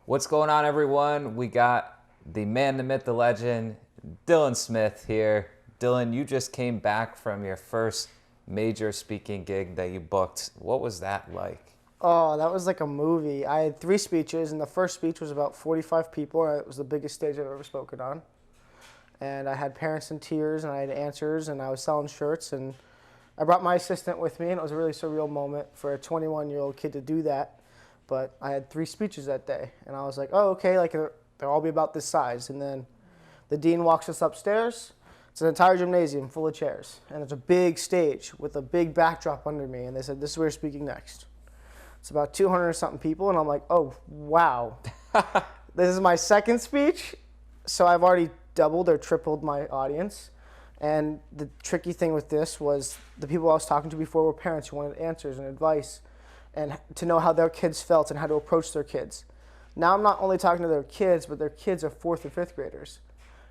What's going on, everyone? We got the man, the myth, the legend, Dylan Smith here. Dylan, you just came back from your first major speaking gig that you booked. What was that like? Oh, that was like a movie. I had 3 speeches, and the first speech was about 45 people. It was the biggest stage I've ever spoken on. And I had parents in tears, and I had answers, and I was selling shirts, and I brought my assistant with me, and it was a really surreal moment for a 21-year-old kid to do that. But I had 3 speeches that day, and I was like, oh, okay, like they'll all be about this size. And then the dean walks us upstairs. It's an entire gymnasium full of chairs, and it's a big stage with a big backdrop under me, and they said, this is where you're speaking next. It's about 200 or something people, and I'm like, oh, wow. This is my second speech, so I've already doubled or tripled my audience. And the tricky thing with this was the people I was talking to before were parents who wanted answers and advice and to know how their kids felt and how to approach their kids. Now I'm not only talking to their kids, but their kids are 4th and 5th graders.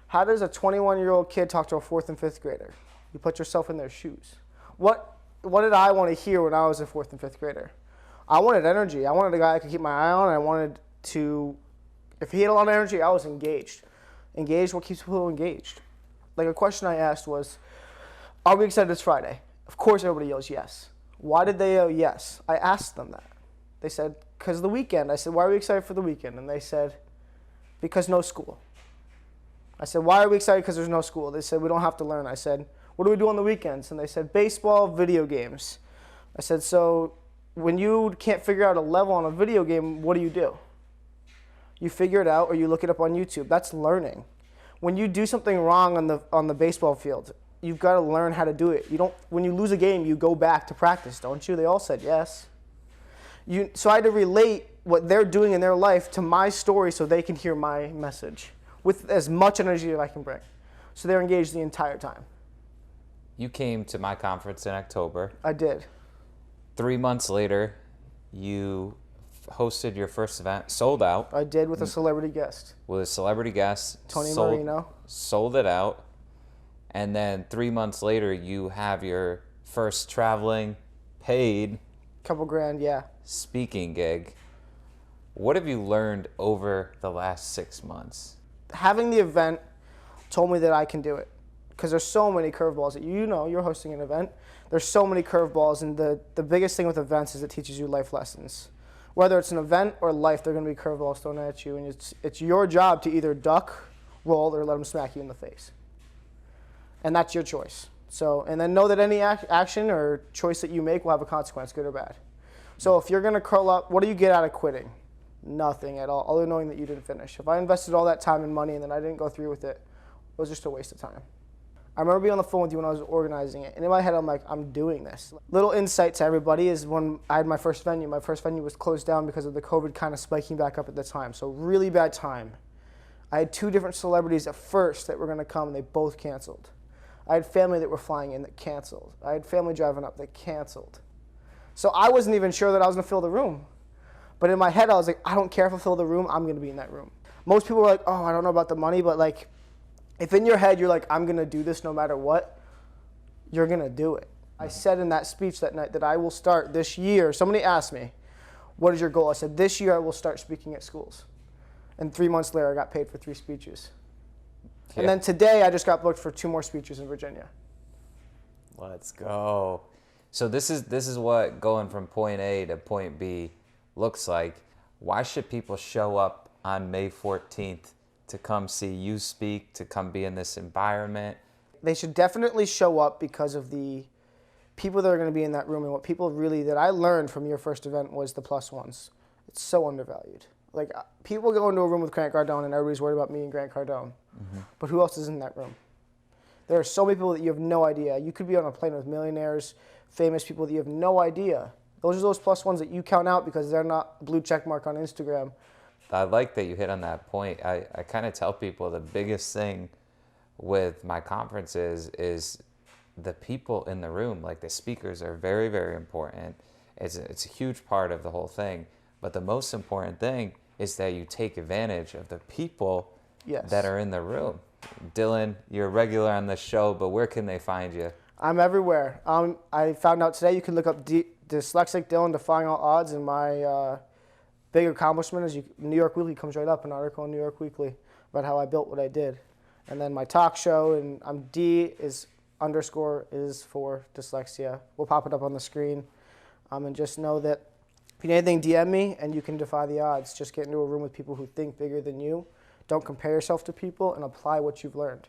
How does a 21-year-old kid talk to a 4th and 5th grader? You put yourself in their shoes. What did I want to hear when I was a 4th and 5th grader? I wanted energy. I wanted a guy I could keep my eye on. I wanted to, if he had a lot of energy, I was engaged. Engaged, what keeps people engaged? Like a question I asked was, are we excited it's Friday? Of course everybody yells yes. Why did they yell yes? I asked them that. They said, because of the weekend. I said, why are we excited for the weekend? And they said, because no school. I said, why are we excited? Because there's no school. They said, we don't have to learn. I said, what do we do on the weekends? And they said, baseball, video games. I said, so when you can't figure out a level on a video game, what do? You figure it out or you look it up on YouTube. That's learning. When you do something wrong on the baseball field, you've got to learn how to do it. When you lose a game, you go back to practice, don't you? They all said yes. So I had to relate what they're doing in their life to my story so they can hear my message with as much energy as I can bring. So they're engaged the entire time. You came to my conference in October. I did. 3 months later, you hosted your first event, sold out. I did with a celebrity guest. With a celebrity guest. Tony Marino. Sold it out. And then 3 months later, you have your first traveling, paid, couple grand, yeah. speaking gig. What have you learned over the last 6 months? Having the event told me that I can do it. Because there's so many curveballs that you're hosting an event. There's so many curveballs, and the biggest thing with events is it teaches you life lessons. Whether it's an event or life, they're going to be curveballs thrown at you, and it's your job to either duck, roll, or let them smack you in the face. And that's your choice. So, and then know that any action or choice that you make will have a consequence, good or bad. So if you're going to curl up, what do you get out of quitting? Nothing at all, other than knowing that you didn't finish. If I invested all that time and money and then I didn't go through with it, it was just a waste of time. I remember being on the phone with you when I was organizing it, and in my head I'm like, I'm doing this. Little insight to everybody is when I had my first venue was closed down because of the COVID kind of spiking back up at the time, so really bad time. I had 2 different celebrities at first that were going to come, and they both canceled. I had family that were flying in that canceled. I had family driving up that canceled. So I wasn't even sure that I was going to fill the room. But in my head I was like, I don't care if I fill the room, I'm going to be in that room. Most people were like, oh, I don't know about the money, but like, if in your head you're like, I'm going to do this no matter what, you're going to do it. I said in that speech that night that I will start this year. Somebody asked me, what is your goal? I said, this year I will start speaking at schools. And 3 months later, I got paid for 3 speeches. Yeah. And then today, I just got booked for 2 more speeches in Virginia. Let's go. So this is what going from point A to point B looks like. Why should people show up on May 14th to come see you speak, to come be in this environment? They should definitely show up because of the people that are going to be in that room, and what people really, that I learned from your first event was the plus ones. It's so undervalued. Like, people go into a room with Grant Cardone and everybody's worried about me and Grant Cardone. Mm-hmm. But who else is in that room? There are so many people that you have no idea. You could be on a plane with millionaires, famous people that you have no idea. Those are those plus ones that you count out because they're not blue check mark on Instagram. I like that you hit on that point. I kind of tell people the biggest thing with my conferences is the people in the room. Like, the speakers are very, very important. It's a huge part of the whole thing. But the most important thing is that you take advantage of the people that are in the room. Dylan, you're a regular on this show, but where can they find you? I'm everywhere. I found out today you can look up Dyslexic Dylan Defying All Odds, and my big accomplishment is New York Weekly comes right up, an article in New York Weekly about how I built what I did. And then my talk show, and I'm D is underscore is for dyslexia. We'll pop it up on the screen. And just know that if you need anything, DM me, and you can defy the odds. Just get into a room with people who think bigger than you. Don't compare yourself to people, and apply what you've learned.